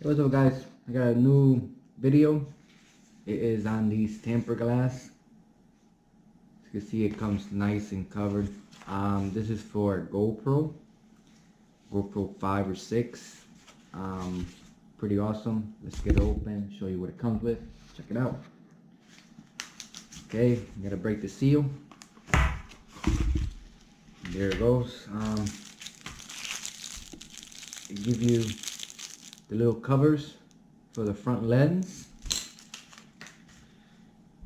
Hey, what's up guys? I got a new video. It is on these tempered glass. As you can see, it comes nice and covered. This is for GoPro 5 or 6. Pretty awesome. Let's get it open, show you what it comes with. Check it out. Okay, I'm gonna break the seal. There it goes. It gives you the little covers for the front lens.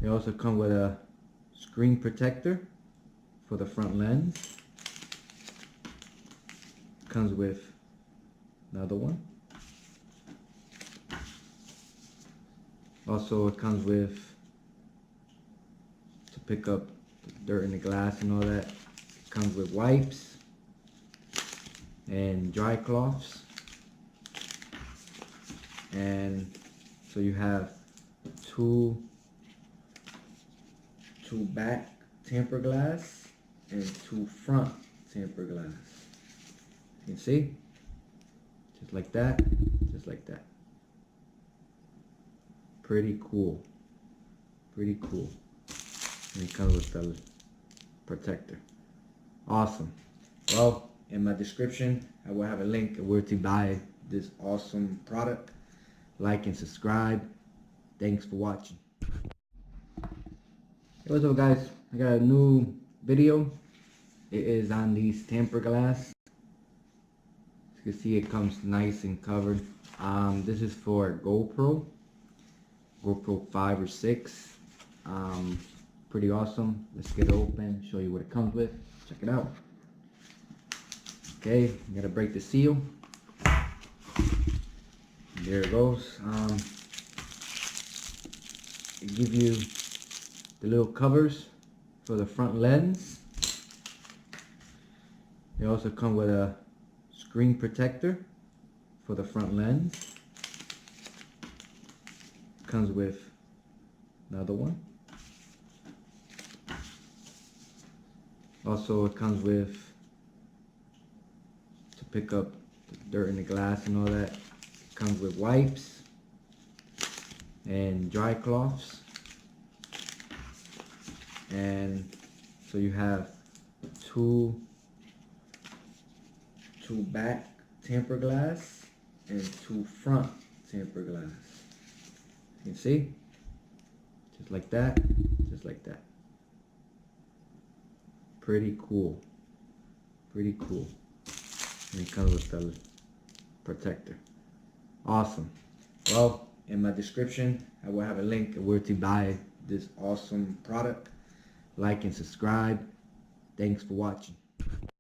They also come with a screen protector for the front lens. Comes with another one. Also, it comes with to pick up the dirt in the glass and all that. It comes with wipes and dry cloths. And so you have two back tempered glass and two front tempered glass. You can see, just like that, just like that. Pretty cool, pretty cool. And it comes with the protector. Awesome. Well, in my description I will have a link where to buy this awesome product. Like and subscribe. Thanks for watching. Hey, what's up guys? I got a new video. It is on these tempered glass. As you can see, it comes nice and covered. This is for GoPro 5 or 6. Pretty awesome. Let's get it open, show you what it comes with. Check it out. Okay, I'm gonna break the seal. There it goes. It gives you the little covers for the front lens. They also come with a screen protector for the front lens. Comes with another one. Also, it comes with to pick up the dirt in the glass and all that. It comes with wipes and dry cloths. And so you have two back tempered glass and two front tempered glass. You can see, just like that, just like that. Pretty cool, pretty cool. And it comes with the protector. Awesome. Well, in my description I will have a link where to buy this awesome product. Like and subscribe. Thanks for watching.